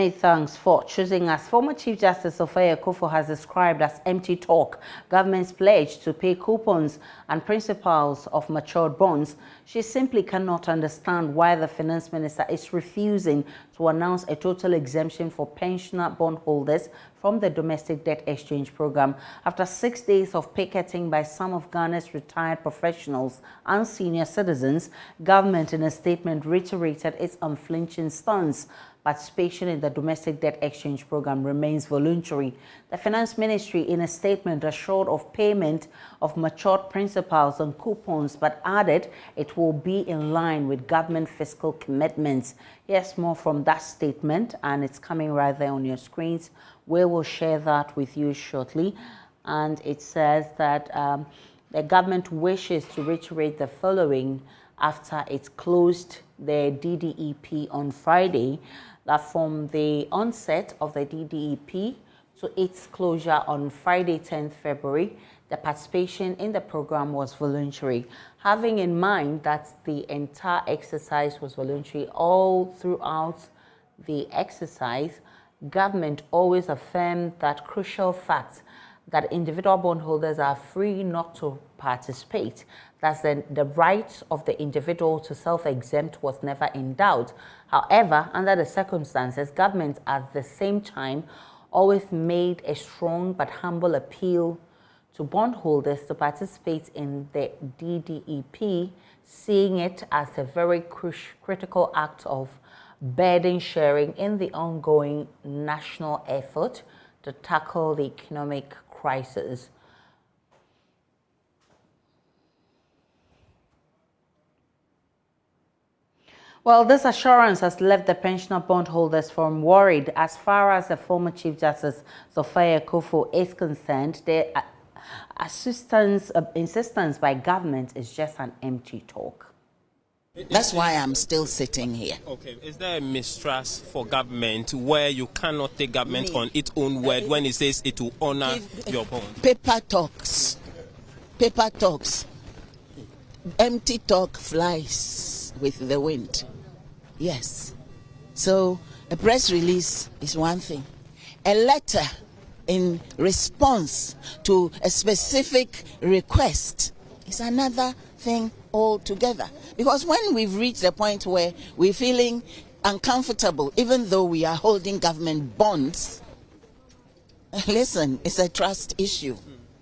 Many thanks for choosing us. Former Chief Justice Sophia Akufo has described as empty talk government's pledge to pay coupons and principals of matured bonds. She simply cannot understand why the finance minister is refusing to announce a total exemption for pensioner bondholders from the domestic debt exchange program. After 6 days of picketing by some of Ghana's retired professionals and senior citizens, government in a statement reiterated its unflinching stance. Participation in the domestic debt exchange program remains voluntary. The Finance Ministry, in a statement, assured of payment of matured principals and coupons, but added it will be in line with government fiscal commitments. Here's more from that statement, and it's coming right there on your screens. We will share that with you shortly. And it says that the government wishes to reiterate the following after it closed the DDEP on Friday, that from the onset of the DDEP to its closure on Friday, 10th February, the participation in the program was voluntary. Having in mind that the entire exercise was voluntary all throughout the exercise, government always affirmed that crucial fact that individual bondholders are free not to participate. That's the right of the individual to self-exempt was never in doubt. However, under the circumstances, government at the same time always made a strong but humble appeal to bondholders to participate in the DDEP, seeing it as a very critical act of burden sharing in the ongoing national effort to tackle the economic crisis. Well, this assurance has left the pensioner bondholders from worried. As far as the former Chief Justice Sophia Akufo is concerned, the insistence by government is just an empty talk. That's why I'm still sitting here. Okay, is there a mistrust for government where you cannot take government on its own word when it says it will honor your bond? Paper talks. Paper talks. Empty talk flies with the wind. Yes. So a press release is one thing. A letter in response to a specific request is another thing altogether. Because when we've reached a point where we're feeling uncomfortable, even though we are holding government bonds, listen, it's a trust issue.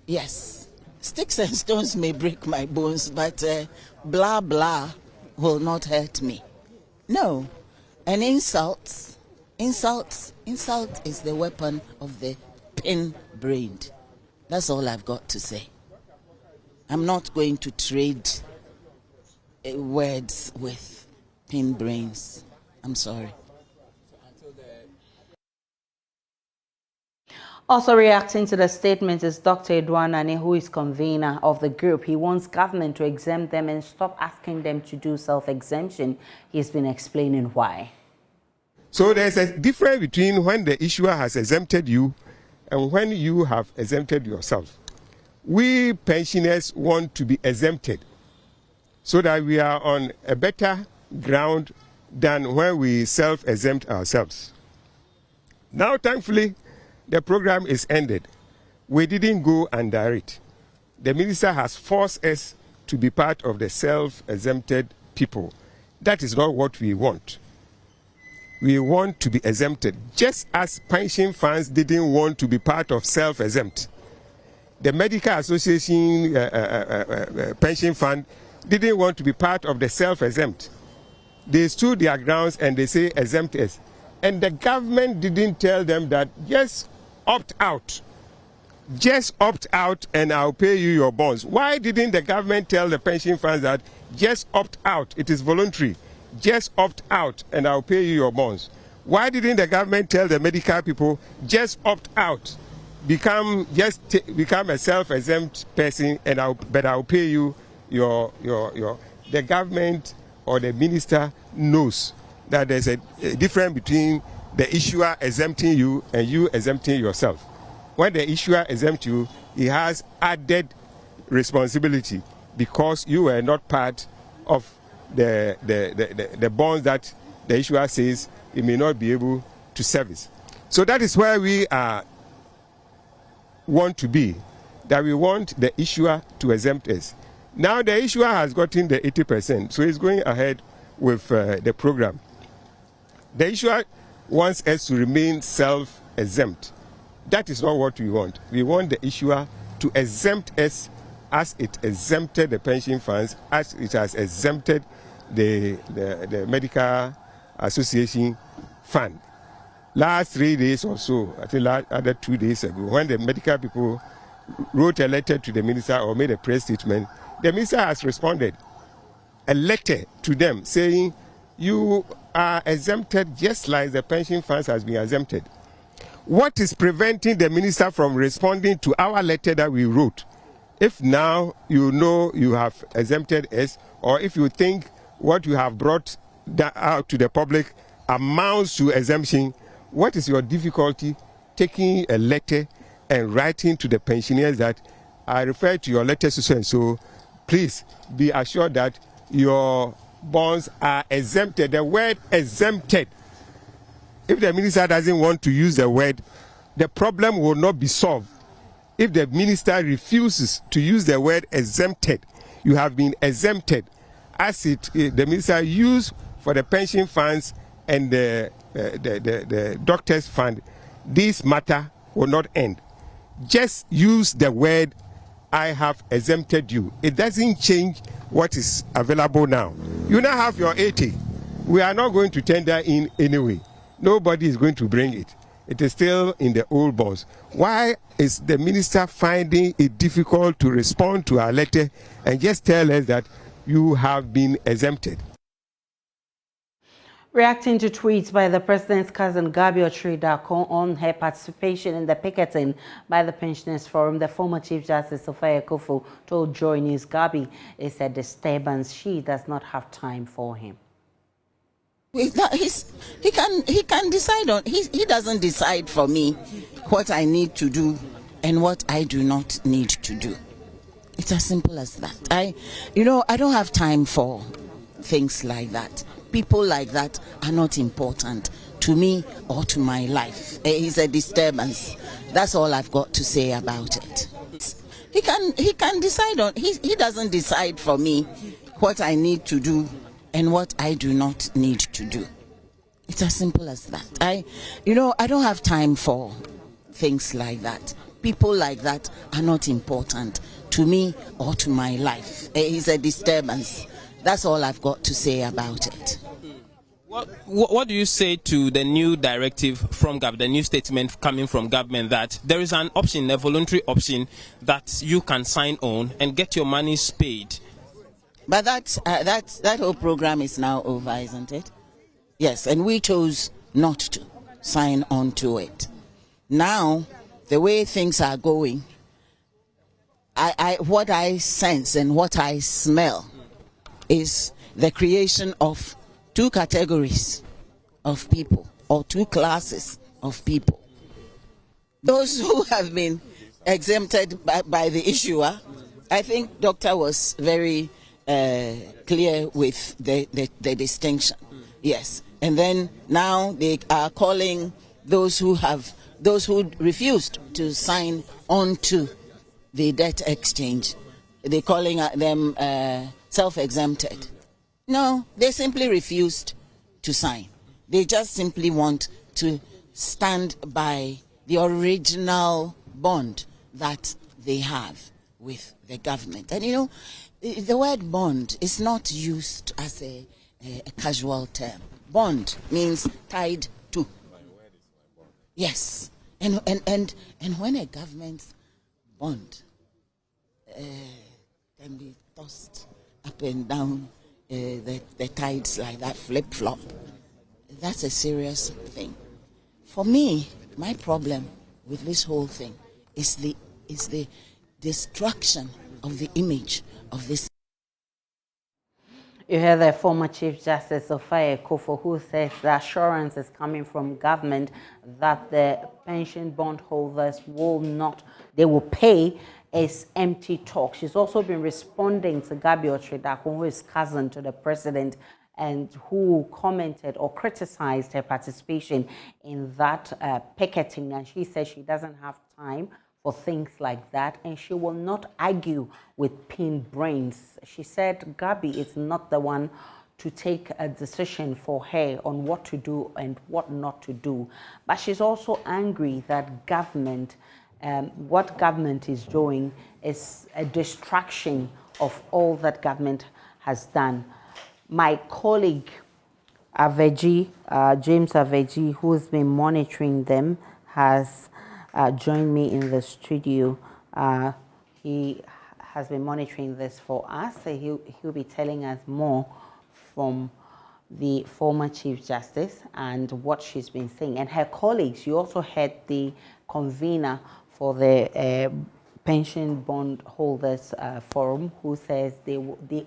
Yes. Sticks and stones may break my bones, but blah, blah will not hurt me. No. And insult is the weapon of the pin-brained. That's all I've got to say. I'm not going to trade words with pin brains. I'm sorry. Also reacting to the statement is Dr. Edouanane, who is convener of the group. He wants government to exempt them and stop asking them to do self-exemption. He's been explaining why. So there's a difference between when the issuer has exempted you and when you have exempted yourself. We pensioners want to be exempted so that we are on a better ground than when we self-exempt ourselves. Now, thankfully, the program is ended. We didn't go under it. The minister has forced us to be part of the self-exempted people. That is not what we want. We want to be exempted, just as pension funds didn't want to be part of self-exempt. The Medical Association pension fund didn't want to be part of the self-exempt. They stood their grounds and they say exempt us. And the government didn't tell them that just opt out. Just opt out and I'll pay you your bonds. Why didn't the government tell the pension funds that just opt out, it is voluntary. Just opt out and I'll pay you your bonds? Why didn't the government tell the medical people just opt out, become a self-exempt person and I'll pay you your the government or the minister knows that there's a difference between the issuer exempting you and you exempting yourself. When the issuer exempts you, he has added responsibility because you were not part of the bonds that the issuer says he may not be able to service. So that is where we want to be, that we want the issuer to exempt us. Now the issuer has gotten the 80%, so he's going ahead with the program. The issuer wants us to remain self-exempt. That is not what we want. We want the issuer to exempt us as it exempted the pension funds, as it has exempted the Medical Association Fund. Last 3 days or so, I think other 2 days ago, when the medical people wrote a letter to the minister or made a press statement, the minister has responded. A letter to them saying, you are exempted just like the pension funds has been exempted. What is preventing the minister from responding to our letter that we wrote? If now you know you have exempted us, or if you think what you have brought out to the public amounts to exemption, what is your difficulty taking a letter and writing to the pensioners that I refer to your letter so and so, please be assured that your bonds are exempted. The word exempted, if the minister doesn't want to use the word, the problem will not be solved. If the minister refuses to use the word exempted, you have been exempted, as the minister used for the pension funds and the doctors fund, this matter will not end. Just use the word, I have exempted you. It doesn't change what is available now. You now have your 80. We are not going to tender in anyway. Nobody is going to bring it. It is still in the old bonds. Why is the minister finding it difficult to respond to our letter and just tell us that you have been exempted? Reacting to tweets by the president's cousin Gabi Otrida on her participation in the picketing by the Pensioners Forum, the former Chief Justice Sophia Kufu told JoyNews Gabi is a disturbance. She does not have time for him. He can decide on. He doesn't decide for me what I need to do and what I do not need to do. It's as simple as that. I don't have time for things like that. People like that are not important to me or to my life. It's a disturbance. That's all I've got to say about it. He can decide on. He doesn't decide for me what I need to do and what I do not need to do. It's as simple as that. I don't have time for things like that. People like that are not important to me or to my life. It's a disturbance. That's all I've got to say about it. What do you say to the new directive from government, the new statement coming from government that there is an option, a voluntary option that you can sign on and get your monies paid? But that whole program is now over, isn't it? Yes, and we chose not to sign on to it. Now, the way things are going, what I sense and what I smell is the creation of two categories of people, or two classes of people. Those who have been exempted by the issuer. I think Doctor was very clear with the distinction. Yes. And then now they are calling those who refused to sign on to the debt exchange, they're calling them self-exempted. No, they simply refused to sign. They just simply want to stand by the original bond that they have with the government. And the word bond is not used as a casual term. Bond means tied to. Yes. And when a government's bond can be tossed up and down, the tides like that, flip-flop, that's a serious thing. For me, my problem with this whole thing is the destruction of the image of this. You hear the former Chief Justice Sophia Kufu, who says the assurance is coming from government that the pension bondholders will pay is empty talk. She's also been responding to Gabi Otredakun, who is cousin to the president, and who commented or criticized her participation in that picketing. And she says she doesn't have time for things like that, and she will not argue with pinned brains. She said Gabi is not the one to take a decision for her on what to do and what not to do. But she's also angry that government, what government is doing is a distraction of all that government has done. My colleague, Aveji, James Aveji, who's been monitoring them, has joined me in the studio. He has been monitoring this for us, so he'll be telling us more from the former Chief Justice and what she's been saying. And her colleagues, you also heard the convener for the pension bondholders forum, who says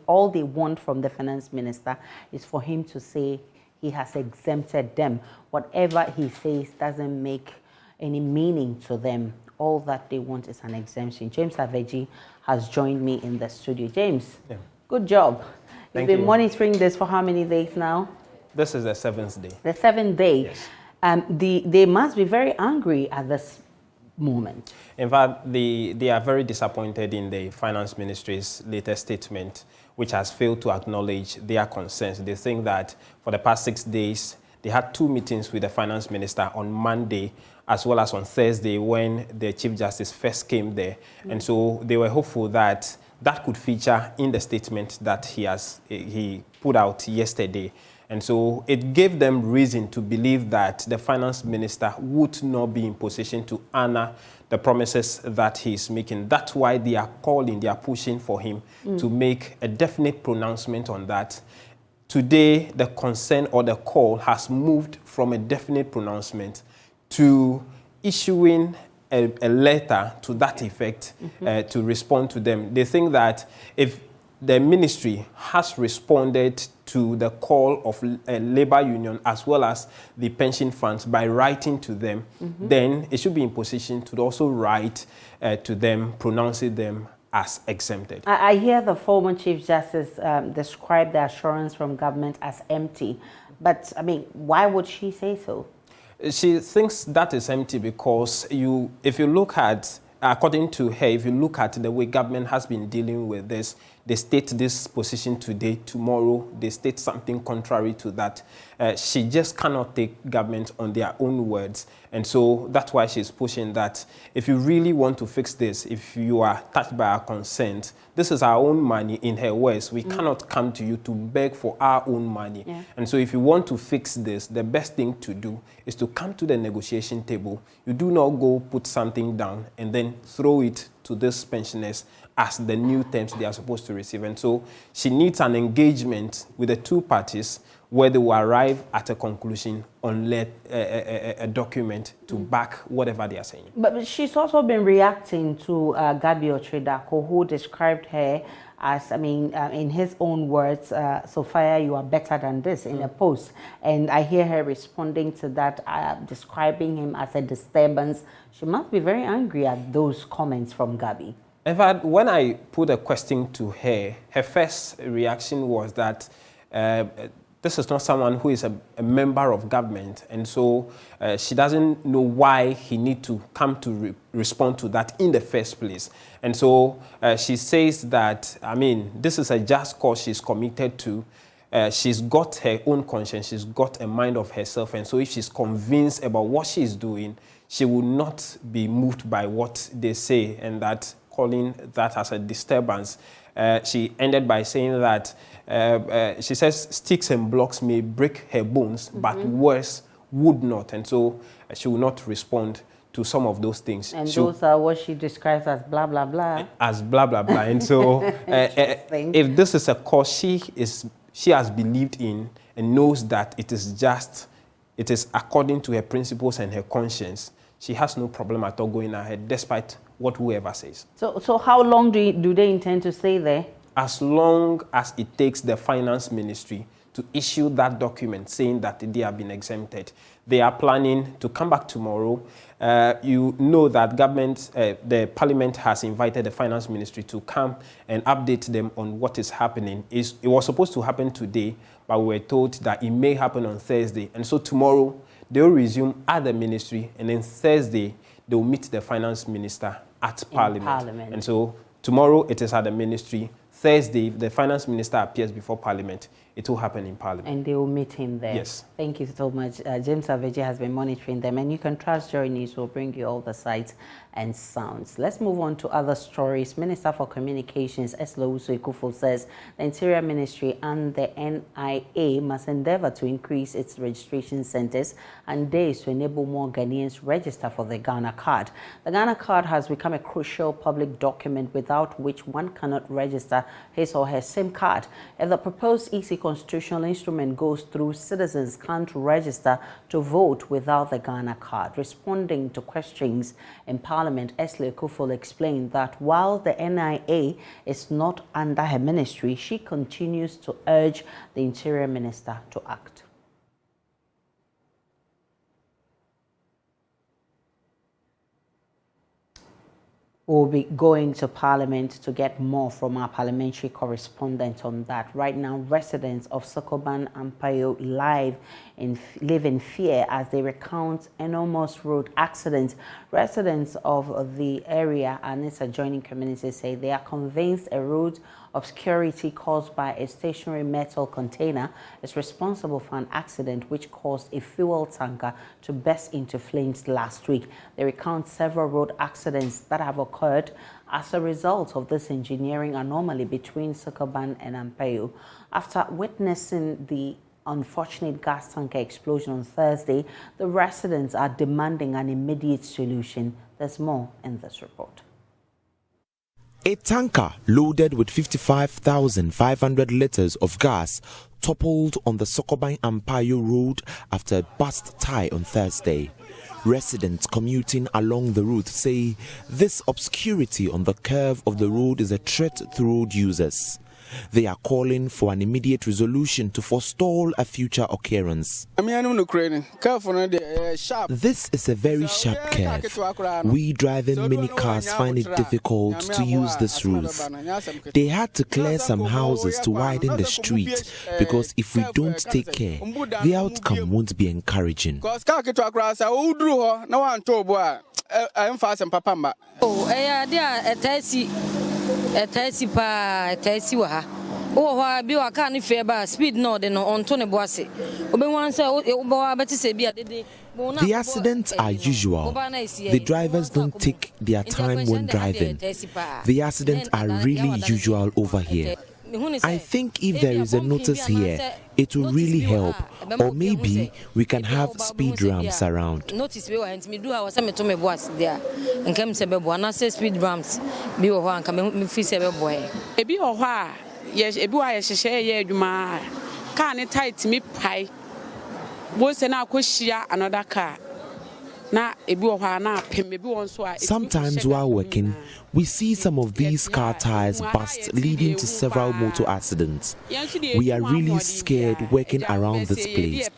all they want from the finance minister is for him to say he has exempted them. Whatever he says doesn't make any meaning to them. All that they want is an exemption. James Aveji has joined me in the studio. James, good job. You've been monitoring this for how many days now? This is the 7th day. The 7th day. Yes. They must be very angry at this moment. In fact, they are very disappointed in the Finance Ministry's latest statement, which has failed to acknowledge their concerns. They think that for the past 6 days, they had 2 meetings with the Finance Minister on Monday, as well as on Thursday when the Chief Justice first came there. And so they were hopeful that that could feature in the statement that he put out yesterday. And so it gave them reason to believe that the finance minister would not be in position to honor the promises that he's making. That's why they are pushing for him to make a definite pronouncement on that. Today, the concern or the call has moved from a definite pronouncement to issuing a letter to that effect to respond to them. They think that if the ministry has responded to the call of a labor union as well as the pension funds by writing to them, then it should be in position to also write to them, pronouncing them as exempted. I hear the former Chief Justice describe the assurance from government as empty, but I mean, why would she say so? She thinks that is empty because if you look at, according to her, if you look at the way government has been dealing with this, they state this position today, tomorrow they state something contrary to that. She just cannot take government on their own words. And so that's why she's pushing that. If you really want to fix this, if you are touched by our concerns, this is our own money, in her words. We cannot come to you to beg for our own money. Yeah. And so if you want to fix this, the best thing to do is to come to the negotiation table. You do not go put something down and then throw it to these pensioners as the new terms they are supposed to receive. And so she needs an engagement with the two parties where they will arrive at a conclusion on a document to back whatever they are saying. But she's also been reacting to Gabi Otredakun, who described her as, I mean, in his own words, Sophia, you are better than this, in a post. And I hear her responding to that, describing him as a disturbance. She must be very angry at those comments from Gabi. In fact, when I put a question to her, her first reaction was that this is not someone who is a member of government, and so she doesn't know why he need to come to respond to that in the first place. And so she says that, I mean, this is a just cause she's committed to. She's got her own conscience, she's got a mind of herself, and so if she's convinced about what she's doing, she will not be moved by what they say, and that calling that as a disturbance. She ended by saying that she says sticks and blocks may break her bones, but words would not. And so she will not respond to some of those things. And those are what she describes as blah, blah, blah. As blah, blah, blah. And so if this is a cause she has believed in and knows that it is according to her principles and her conscience, she has no problem at all going ahead, despite what whoever says. So how long do they intend to stay there? as long as it takes the finance ministry to issue that document saying that they have been exempted. They are planning to come back tomorrow. You know that the Parliament has invited the finance ministry to come and update them on what is happening. It was supposed to happen today, but we were told that it may happen on Thursday. And so tomorrow, they will resume at the ministry, and then Thursday, they will meet the finance minister at Parliament. And so tomorrow, it is at the ministry. Thursday, if the finance minister appears before Parliament, it will happen in Parliament. And they will meet him there. Yes. Thank you so much. James Aveji has been monitoring them, and you can trust JoyNews will bring you all the sights and sounds. Let's move on to other stories. Minister for Communications, Eslowusu Ekufo, says the Interior Ministry and the NIA must endeavor to increase its registration centers and days to enable more Ghanaians register for the Ghana card. The Ghana card has become a crucial public document without which one cannot register his or her SIM card. If the proposed easy constitutional instrument goes through, citizens can't register to vote without the Ghana card. Responding to questions in Parliament, Esle Ekufo explained that while the NIA is not under her ministry, she continues to urge the Interior Minister to act. We'll be going to Parliament to get more from our parliamentary correspondent on that. Right now, residents of Sokoban and Payo live live in fear as they recount enormous road accidents. Residents of the area and its adjoining communities say they are convinced a road obscurity caused by a stationary metal container is responsible for an accident which caused a fuel tanker to burst into flames last week. They recount several road accidents that have occurred as a result of this engineering anomaly between Sokoban and Ampeyo. After witnessing the unfortunate gas tanker explosion on Thursday, the residents are demanding an immediate solution. There's more in this report. A tanker loaded with 55,500 liters of gas toppled on the Sokoban-Ampayo road after a burst tie on Thursday. Residents commuting along the route say this obscurity on the curve of the road is a threat to road users. They are calling for an immediate resolution to forestall a future occurrence. This is a very sharp curve. We driving many cars find it difficult to use this route. They had to clear some houses to widen the street because if we don't take care, the outcome won't be encouraging. Speed no on The accidents are usual. The drivers don't take their time when driving. The accidents are really usual over here. I think if there is a notice here, it will really help. Or maybe we can have speed ramps around. Another car. Sometimes while working, we see some of these car tires bust, leading to several motor accidents. We are really scared working around this place.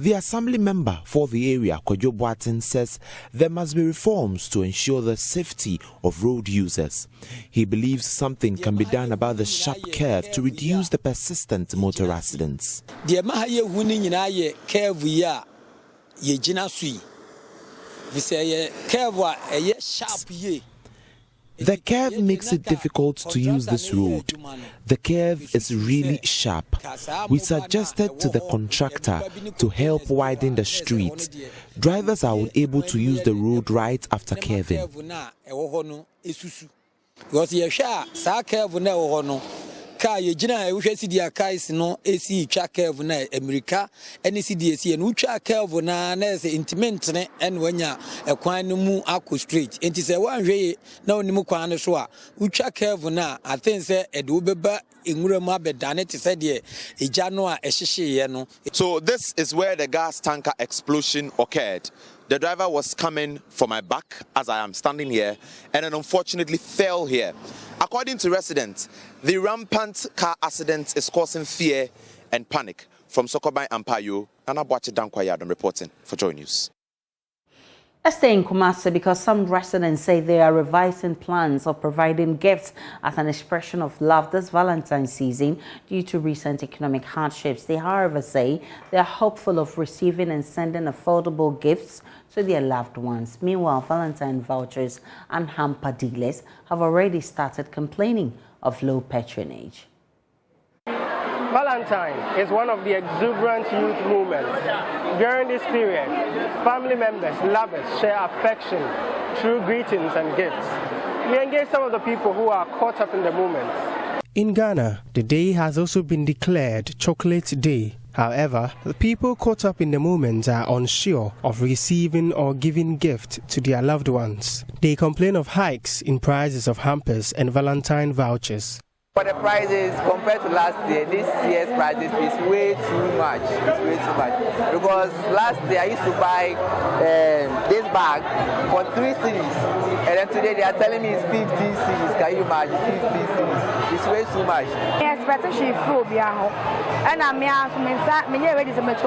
The assembly member for the area, Kojo Boatin, says there must be reforms to ensure the safety of road users. He believes something can be done about the sharp curve to reduce the persistent motor accidents. The curve makes it difficult to use this road. The curve is really sharp. We suggested to the contractor to help widen the street. Drivers are unable to use the road right after curving. Car yejina we hwesi dia kais no esi twa curve na America ene si die esi no twa curve na na se intimate ne en wanya ekwan no mu akọ straight enti se wan hwe na onim kwan no so a utwa curve na I think say e de obeba enwura mu abedane te se de eja no a ehyehye ye no. So this is where the gas tanker explosion occurred. The driver was coming for my back as I am standing here and then unfortunately fell here. According to residents, the rampant car accident is causing fear and panic. From Sokoban and Payo, Nana Boache Dankwayadon reporting for JoyNews. Let's stay in Kumasi because some residents say they are revising plans of providing gifts as an expression of love this Valentine season due to recent economic hardships. They, however, say they are hopeful of receiving and sending affordable gifts to their loved ones. Meanwhile, Valentine vouchers and hamper dealers have already started complaining of low patronage. Valentine is one of the exuberant youth movements. During this period, family members, lovers share affection through greetings and gifts. We engage some of the people who are caught up in the movement. In Ghana, the day has also been declared Chocolate Day. However, the people caught up in the movement are unsure of receiving or giving gifts to their loved ones. They complain of hikes in prices of hampers and Valentine vouchers. For the prices compared to last year, this year's prices is way too much. It's way too much. Because last year I used to buy this bag for 3 cedis, and then today they are telling me it's 15 cedis. Can you imagine? 15 cedis. It's way too much. Yes, especially food, and I'm ready to make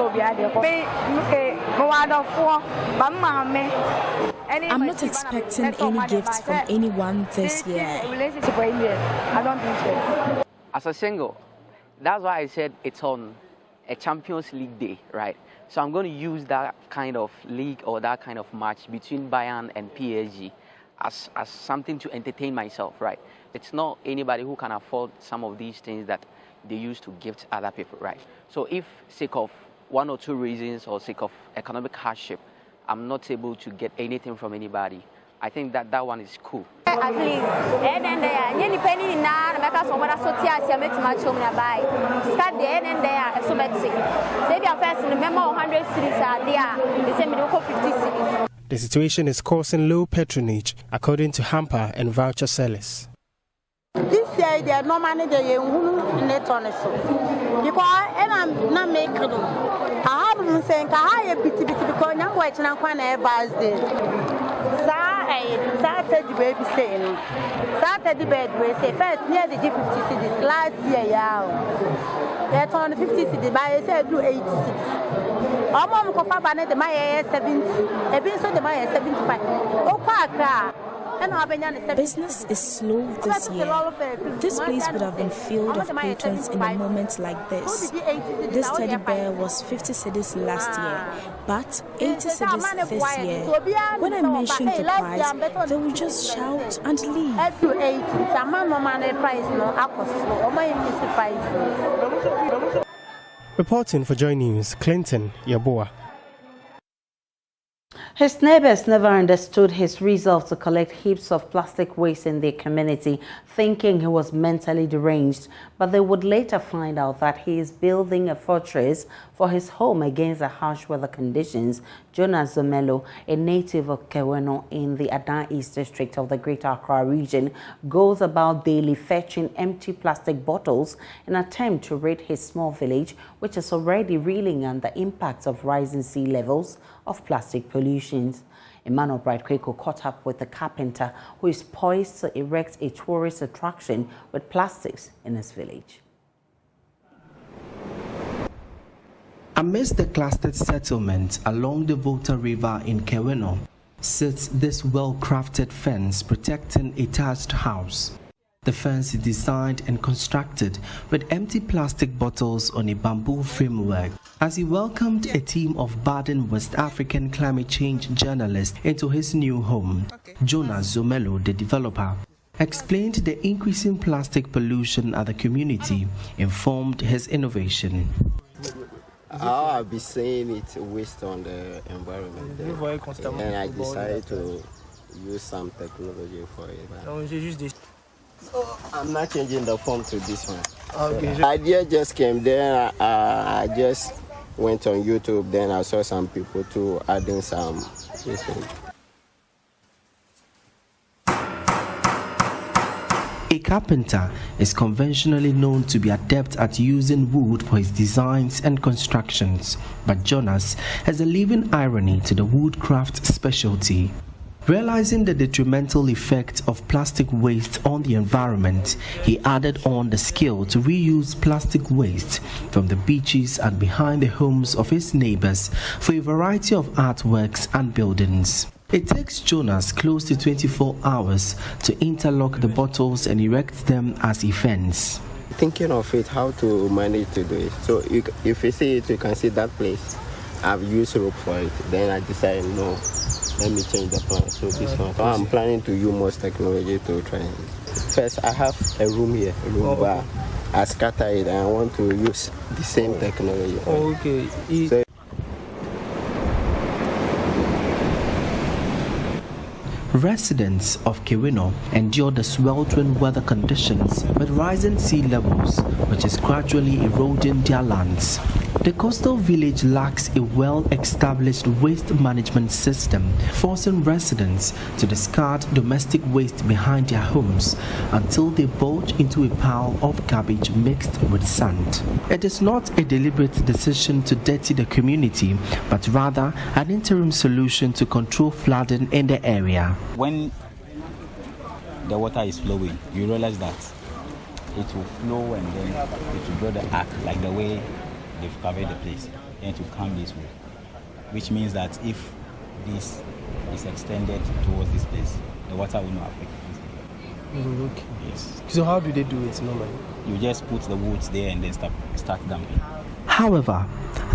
I'm not expecting any gifts from anyone this year. I don't think so. As a single, that's why I said it's on a Champions League day, right? So I'm going to use that kind of league or that kind of match between Bayern and PSG as something to entertain myself, right? It's not anybody who can afford some of these things that they use to gift other people, right? So if sake of 1 or 2 reasons or sake of economic hardship, I'm not able to get anything from anybody, I think that one is cool. At least, and then any penny in America, so what I saw here, I met my children by. Start the end and there, so bad sick. Save your person, remember 100 cities are there, the same medical 50 cities. The situation is causing low patronage, according to hamper and voucher sellers. This year, they are normally in the tunnel. Because I'm not making them. I have been saying, I have been because I'm watching a birthday. Saturday baby saying, Saturday bed, we say first near the 50 cities last year. They're on 50 cities, but I said do 80 cities. Our mom could have been my 70, a bit so the my 75. Oh, business is slow this year. This place would have been filled with patrons in a moment like this. This teddy bear was 50 cedis last year, but 80 cedis this year. When I mentioned the price, they would just shout and leave. Reporting for JoyNews, Clinton Yaboa. His neighbors never understood his resolve to collect heaps of plastic waste in their community, thinking he was mentally deranged. But they would later find out that he is building a fortress for his home against the harsh weather conditions. Jonas Zomelo, a native of Keweno in the Adan East district of the Greater Accra region, goes about daily fetching empty plastic bottles in an attempt to rid his small village, which is already reeling under the impacts of rising sea levels of plastic pollution. Emmanuel Bright Kweko caught up with the carpenter who is poised to erect a tourist attraction with plastics in his village. Amidst the clustered settlement along the Volta River in Keweno sits this well-crafted fence protecting a thatched house. The fence is designed and constructed with empty plastic bottles on a bamboo framework. As he welcomed a team of budding West African climate change journalists into his new home, Jonas Zomelo, the developer, explained the increasing plastic pollution at the community informed his innovation. I'll be saying it's a waste on the environment. And I decided to use some technology for it. So I'm not changing the form to this one. Okay. So the idea just came there. I just went on YouTube. Then I saw some people too adding some. A carpenter is conventionally known to be adept at using wood for his designs and constructions, but Jonas has a living irony to the woodcraft specialty. Realizing the detrimental effect of plastic waste on the environment, he added on the skill to reuse plastic waste from the beaches and behind the homes of his neighbors for a variety of artworks and buildings. It takes Jonas close to 24 hours to interlock the bottles and erect them as a fence. Thinking of it, how to manage to do it. So if you see it, you can see that place. I've used rope for it. Then I decided, no, let me change the plan. So this one, so I'm planning to use most technology to try. First, I have a room here, a room bar. I scatter it and I want to use the same technology. Okay. So, residents of Kewino endure the sweltering weather conditions with rising sea levels, which is gradually eroding their lands. The coastal village lacks a well-established waste management system, forcing residents to discard domestic waste behind their homes until they bulge into a pile of garbage mixed with sand. It is not a deliberate decision to dirty the community, but rather an interim solution to control flooding in the area. When the water is flowing, you realize that it will flow and then it will draw the arc like the way they've covered the place, and to come this way, which means that if this is extended towards this place, the water will not affect this. Okay. Yes. So how do they do it normally? You just put the woods there and then start dumping. However,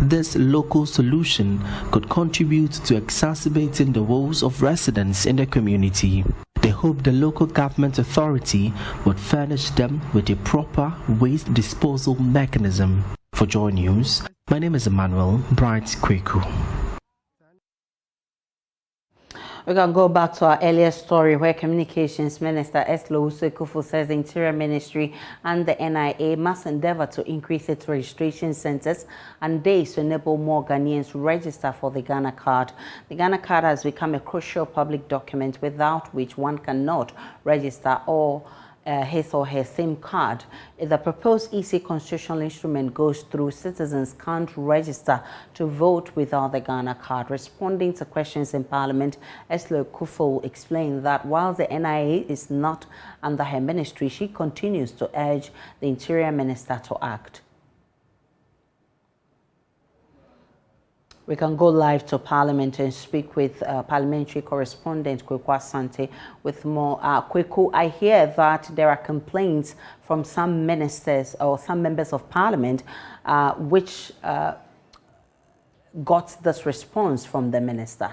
this local solution could contribute to exacerbating the woes of residents in the community. They hope the local government authority would furnish them with a proper waste disposal mechanism. For JoyNews, my name is Emmanuel Bright Kweku. We can go back to our earlier story where Communications Minister Eslo Usekufo says the Interior Ministry and the NIA must endeavor to increase its registration centers and days to enable more Ghanaians to register for the Ghana card. The Ghana card has become a crucial public document without which one cannot register or his or her SIM card. If the proposed EC constitutional instrument goes through, citizens can't register to vote without the Ghana card. Responding to questions in Parliament, Eslo Kufo explained that while the NIA is not under her ministry, she continues to urge the Interior Minister to act. We can go live to Parliament and speak with Parliamentary correspondent Kweku Asante with more. Kweku, I hear that there are complaints from some ministers or some members of Parliament which got this response from the minister.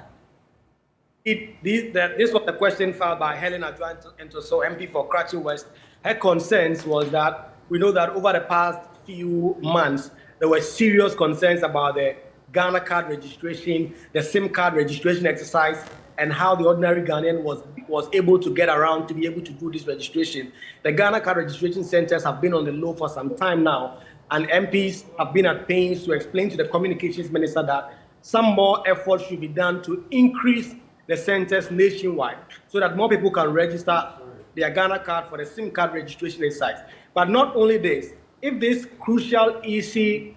This was the question filed by Helen Adjoa-Ntoso, MP for Karachi West. Her concerns was that we know that over the past few months, there were serious concerns about the Ghana card registration, the SIM card registration exercise, and how the ordinary Ghanaian was able to get around to be able to do this registration. The Ghana card registration centers have been on the low for some time now, and MPs have been at pains to explain to the Communications Minister that some more effort should be done to increase the centers nationwide so that more people can register their Ghana card for the SIM card registration exercise. But not only this, if this crucial EC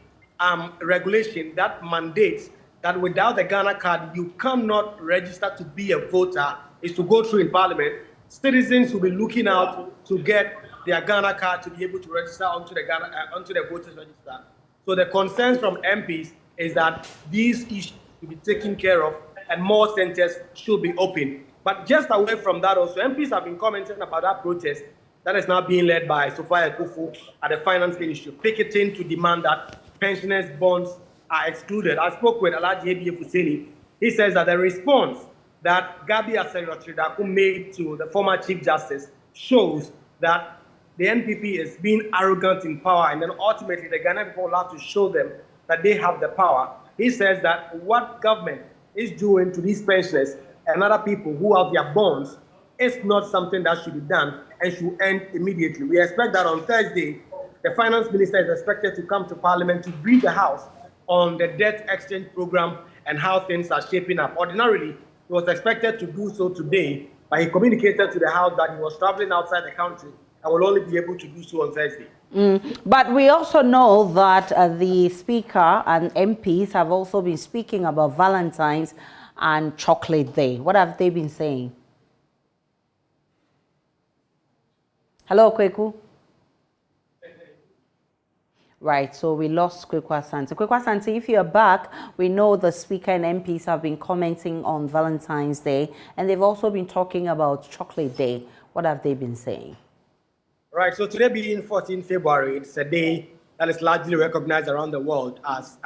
regulation that mandates that without the Ghana card, you cannot register to be a voter is to go through in Parliament, citizens will be looking out to get their Ghana card to be able to register onto the voters register. So the concerns from MPs is that these issues should be taken care of and more centers should be open. But just away from that also, MPs have been commenting about that protest that is now being led by Sophia Kufu at the Finance Ministry, picketing to demand that pensioners' bonds are excluded. I spoke with Alhaji Ebi Fuseni. He says that the response that Gabi Aseyotridaku made to the former Chief Justice shows that the NPP is being arrogant in power, and then ultimately the Ghanaian people will have to show them that they have the power. He says that what government is doing to these pensioners and other people who have their bonds is not something that should be done and should end immediately. We expect that on Thursday, the Finance Minister is expected to come to Parliament to brief the House on the debt exchange program and how things are shaping up. Ordinarily, he was expected to do so today, but he communicated to the House that he was traveling outside the country I will only be able to do so on Thursday. But we also know that the Speaker and MPs have also been speaking about Valentine's and Chocolate Day. What have they been saying? Hello, Kweku. Right, so we lost Kweku Asante. Kweku Asante, if you're back, we know the Speaker and MPs have been commenting on Valentine's Day, and they've also been talking about Chocolate Day. What have they been saying? Right, so today being 14 February, it's a day that is largely recognized around the world as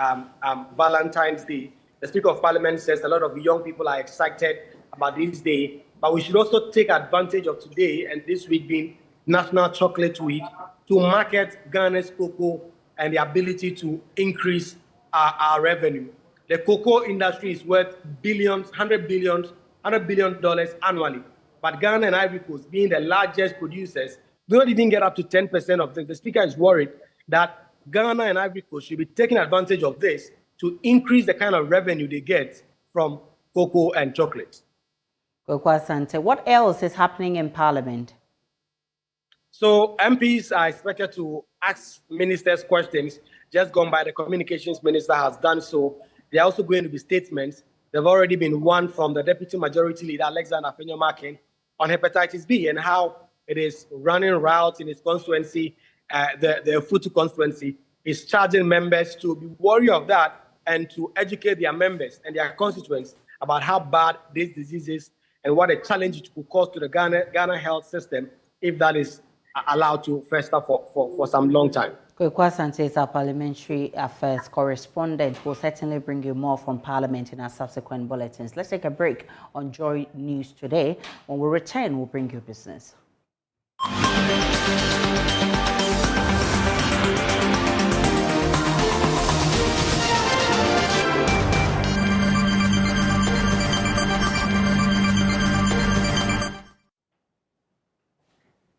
Valentine's Day. The Speaker of Parliament says a lot of young people are excited about this day, but we should also take advantage of today and this week being National Chocolate Week to market Ghana's cocoa and the ability to increase our revenue. The cocoa industry is worth billions, $100 billion annually. But Ghana and Ivory Coast, being the largest producers, do not even get up to 10% of things. The Speaker is worried that Ghana and Ivory Coast should be taking advantage of this to increase the kind of revenue they get from cocoa and chocolate. Kweku Asante, what else is happening in Parliament? So MPs are expected to ask ministers questions. Just gone by, the communications minister has done so. There are also going to be statements. There have already been one from the Deputy Majority Leader, Alexander Afenyo-Markin, on hepatitis B and how it is running routes in his constituency, the Futu constituency. Is charging members to be wary of that and to educate their members and their constituents about how bad this disease is and what a challenge it could cause to the Ghana health system if that is allowed to fester for some long time. Kweku Asante is our Parliamentary Affairs correspondent. We'll certainly bring you more from Parliament in our subsequent bulletins. Let's take a break on Joy News today. When we return, we'll bring you business.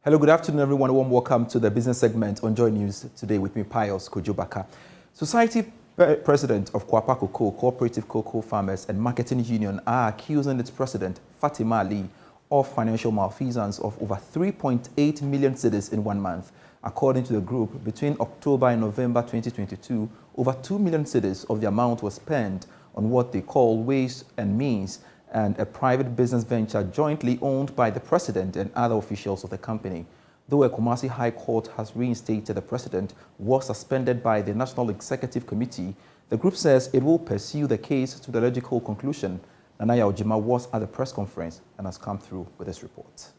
Hello, good afternoon, everyone. A warm welcome to the business segment on Joy News today with me, Pius Kojobaka. Society President of Kwapa Cocoa, Cooperative Cocoa Farmers and Marketing Union are accusing its president, Fatima Ali, of financial malfeasance of over 3.8 million cedis in 1 month. According to the group, between October and November 2022, over 2 million cedis of the amount was spent on what they call ways and means and a private business venture jointly owned by the president and other officials of the company. Though a Kumasi High Court has reinstated the president was suspended by the National Executive Committee, the group says it will pursue the case to the logical conclusion. Nanaya Ojima was at the press conference and has come through with this report.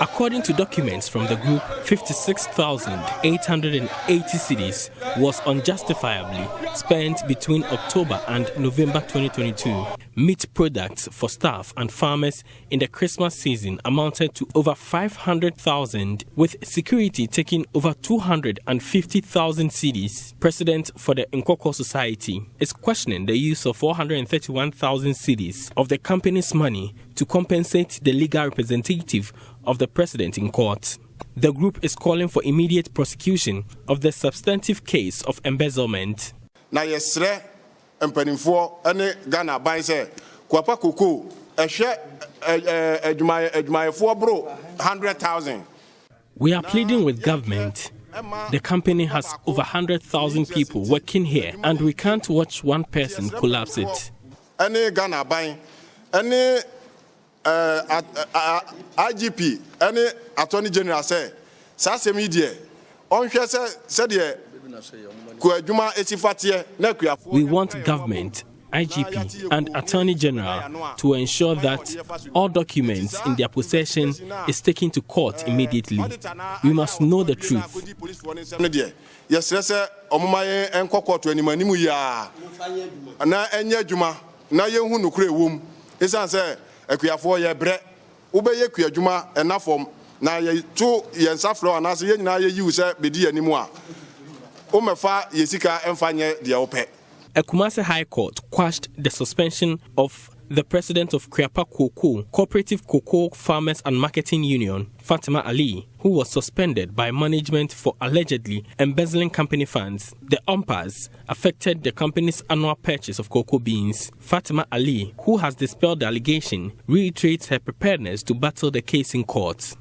According to documents from the group, 56,880 cedis was unjustifiably spent between October and November 2022. Meat products for staff and farmers in the Christmas season amounted to over 500,000, with security taking over 250,000 cedis. President for the Nkoko Society is questioning the use of 431,000 cedis of the company's money to compensate the legal representative of the president in court. The group is calling for immediate prosecution of the substantive case of embezzlement. Na yesre empanimfo ene Ghana ban se Kwapa Cocoa ehwe adwumayefo bro 100,000. We are pleading with government. The company has over 100,000 people working here and we can't watch one person collapse it. Ene Ghana ban ene IGP and Attorney General say sase media onhwe se de kuadwuma esifatie na kuafo. We want government, IGP and Attorney General to ensure that all documents in their possession is taken to court immediately. We must know the truth. Yes, se omomaye enkokoto animanimu ya na enye adwuma na yehu nokure wom esan se akuafo ye bre ubeye kuadwuma enafom na ye to ye nsafro anase ye nyina ye yiwu se bedi animu a umefa yesika emfanye de ope. A Kumasi High Court quashed the suspension of The president of Kriapa Cocoa, Cooperative Cocoa Farmers and Marketing Union, Fatima Ali, who was suspended by management for allegedly embezzling company funds. The umpires affected the company's annual purchase of cocoa beans. Fatima Ali, who has dispelled the allegation, reiterates her preparedness to battle the case in court.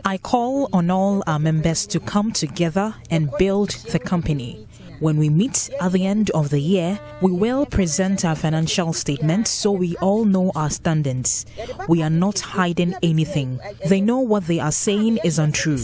I call on all our members to come together and build the company. When we meet at the end of the year, we will present our financial statements so we all know our standings. We are not hiding anything. They know what they are saying is untrue.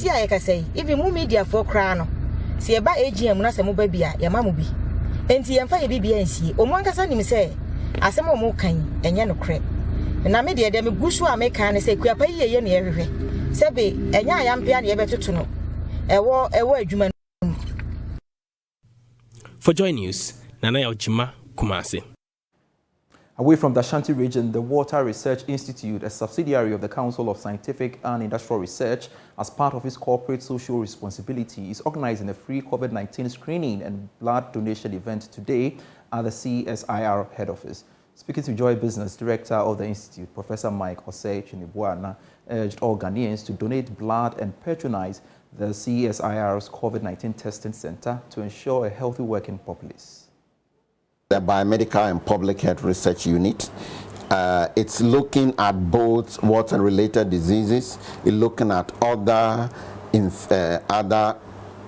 For JoyNews, Nana Ojima, Kumasi. Away from the Ashanti region, the Water Research Institute, a subsidiary of the Council of Scientific and Industrial Research, as part of its corporate social responsibility, is organizing a free COVID-19 screening and blood donation event today at the CSIR head office. Speaking to Joy Business, Director of the Institute, Professor Mike Osei Chinibuana, urged all Ghanaians to donate blood and patronize the CSIR's COVID-19 testing center to ensure a healthy working populace. The Biomedical and Public Health Research Unit, it's looking at both water-related diseases, it's looking at other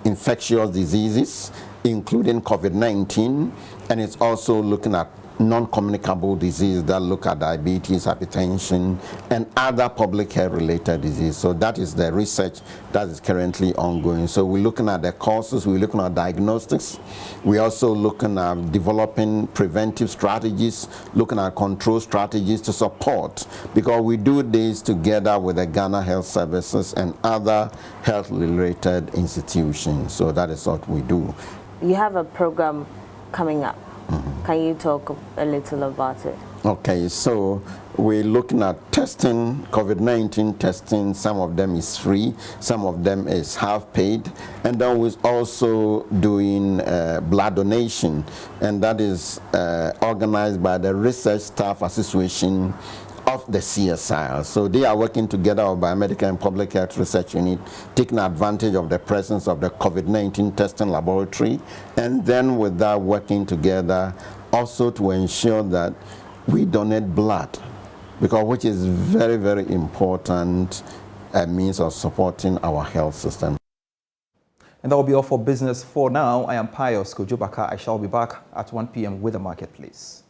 infectious diseases, including COVID-19, and it's also looking at non-communicable diseases that look at diabetes, hypertension, and other public health related diseases. So that is the research that is currently ongoing. So we're looking at the causes, we're looking at diagnostics, we're also looking at developing preventive strategies, looking at control strategies to support, because we do this together with the Ghana Health Services and other health related institutions. So that is what we do. You have a program coming up. Can you talk a little about it? Okay, so we're looking at testing, COVID-19 testing. Some of them is free, some of them is half paid, and then we're also doing blood donation, and that is organized by the Research Staff Association of the CSIR. So they are working together with Biomedical and Public Health Research Unit, taking advantage of the presence of the COVID-19 testing laboratory, and then with that working together also to ensure that we donate blood, because which is very, very important means of supporting our health system. And that will be all for business for now. I am Pius Kojobaka. I shall be back at 1 p.m. with the marketplace.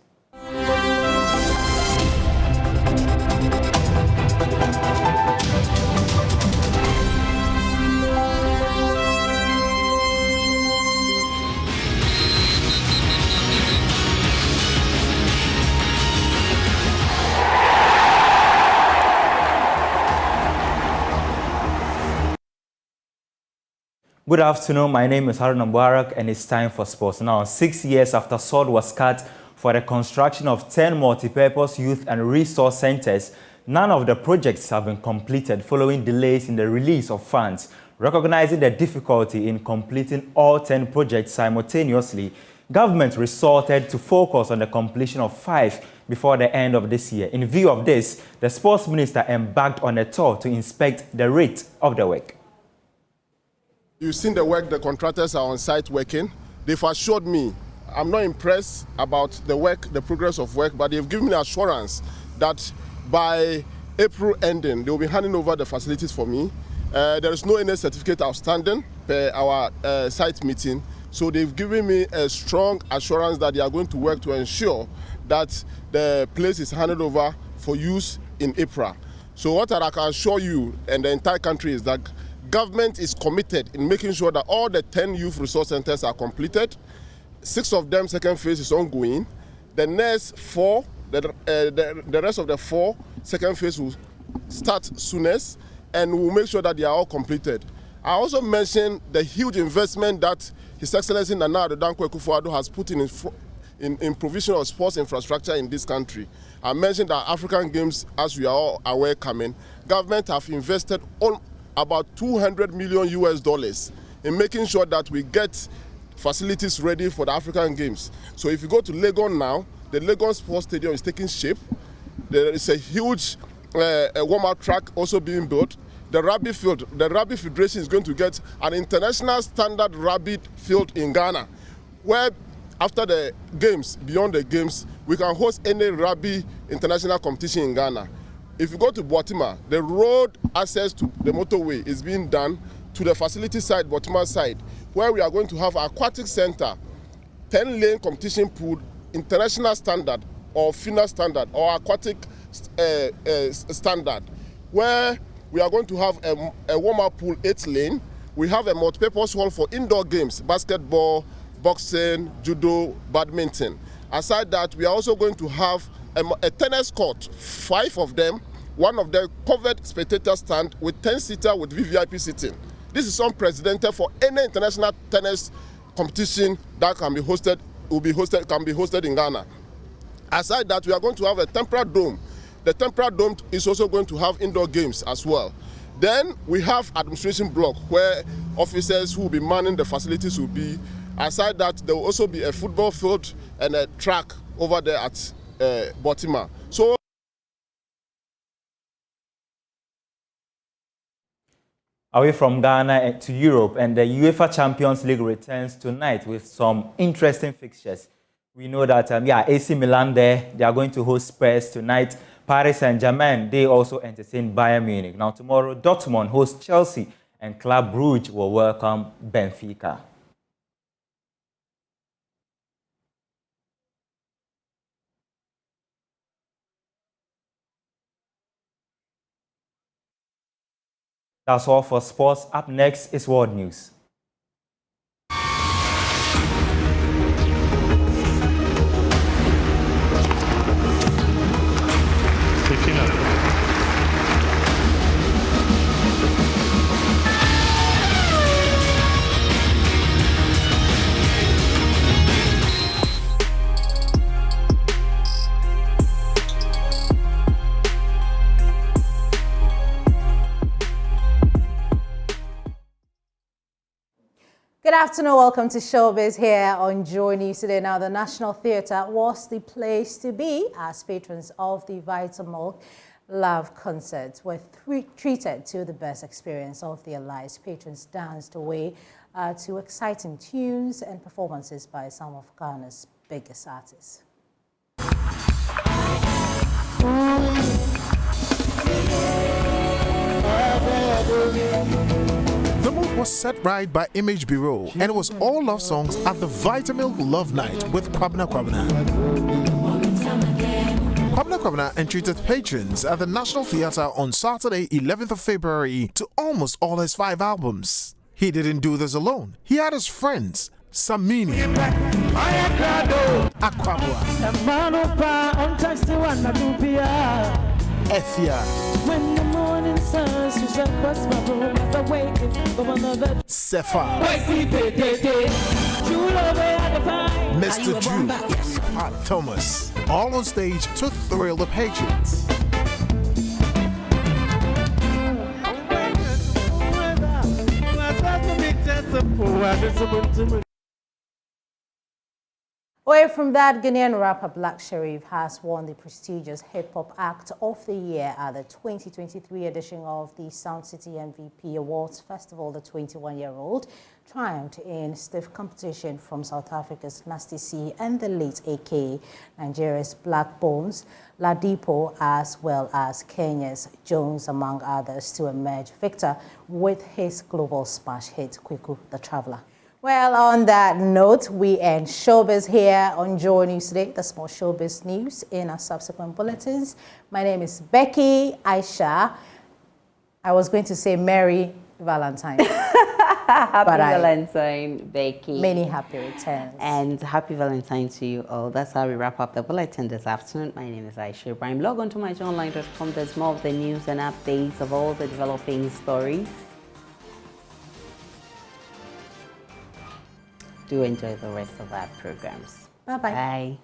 Good afternoon, my name is Haruna Mubarak and it's time for sports. Now, 6 years after sword was cut for the construction of 10 multi-purpose youth and resource centers, none of the projects have been completed following delays in the release of funds. Recognizing the difficulty in completing all 10 projects simultaneously, government resorted to focus on the completion of 5 before the end of this year. In view of this, the sports minister embarked on a tour to inspect the rate of the work. You've seen the work, the contractors are on site working. They've assured me, I'm not impressed about the work, the progress of work, but they've given me assurance that by April ending, they'll be handing over the facilities for me. There is no any certificate outstanding per our site meeting. So they've given me a strong assurance that they are going to work to ensure that the place is handed over for use in April. So what I can assure you and the entire country is that government is committed in making sure that all the 10 youth resource centers are completed. 6 of them, second phase is ongoing. The next 4, the rest of the 4, second phase will start soonest, and we'll make sure that they are all completed. I also mentioned the huge investment that His Excellency Nana Addo Dankwa Akufo-Addo has put in provision of sports infrastructure in this country. I mentioned that African Games, as we are all aware, coming. Government have invested about $200 million in making sure that we get facilities ready for the African Games. So if you go to Legon now, the Legon Sports Stadium is taking shape. There is a huge warm-up track also being built. The rugby field, the Rugby Federation is going to get an international standard rugby field in Ghana, where after the games, beyond the games, we can host any rugby international competition in Ghana. If you go to Baltimore, the road access to the motorway is being done to the facility side, Baltimore side, where we are going to have an aquatic center, 10-lane competition pool, international standard or FINA standard or aquatic standard, where we are going to have a warm-up pool, 8-lane. We have a multi-purpose hall for indoor games, basketball, boxing, judo, badminton. Aside that, we are also going to have a tennis court, 5 of them, one of them covered spectator stand with 10-seater with VVIP sitting. This is unprecedented for any international tennis competition that can be hosted, can be hosted in Ghana. Aside that, we are going to have a temporary dome. The temporary dome is also going to have indoor games as well. Then we have administration block where officers who will be manning the facilities will be. Aside that, there will also be a football field and a track over there at Baltimore. So away from Ghana to Europe, and the UEFA Champions League returns tonight with some interesting fixtures. We know that AC Milan they are going to host Spurs tonight. Paris Saint-Germain, they also entertain Bayern Munich. Now tomorrow, Dortmund hosts Chelsea, and Club Brugge will welcome Benfica. That's all for sports. Up next is World News. Good afternoon, welcome to Showbiz here on JoyNews today. Now, the National Theatre was the place to be as patrons of the Vitamilk Love Concert were treated to the best experience of their lives. Patrons danced away to exciting tunes and performances by some of Ghana's biggest artists. The mood was set right by Image Bureau, and it was all love songs at the Vitamilk Love Night with Kwabena Kwabena. Kwabena Kwabena entreated patrons at the National Theatre on Saturday, 11th of February, to almost all his 5 albums. He didn't do this alone. He had his friends, Samini, Akwabua, Ethia, Sefa, Mr. Drew, Pat Thomas, all on stage to thrill the patrons. Away from that, Ghanaian rapper Black Sherif has won the prestigious Hip Hop Act of the Year at the 2023 edition of the Sound City MVP Awards Festival. The 21-year-old triumphed in stiff competition from South Africa's Nasty C and the late AK, Nigeria's Black Bones, Ladipo, as well as Kenya's Jones, among others, to emerge victor with his global smash hit, Kweku the Traveler. Well, on that note, we end Showbiz here on JoyNews today. That's more Showbiz news in our subsequent bulletins. My name is Becky Aisha. I was going to say Merry Valentine. Happy Valentine, Becky. Many happy returns. And happy Valentine to you all. That's how we wrap up the bulletin this afternoon. My name is Aisha Ibrahim. Log on to myjoyonline.com. There's more of the news and updates of all the developing stories. Do enjoy the rest of our programs. Bye-bye. Bye.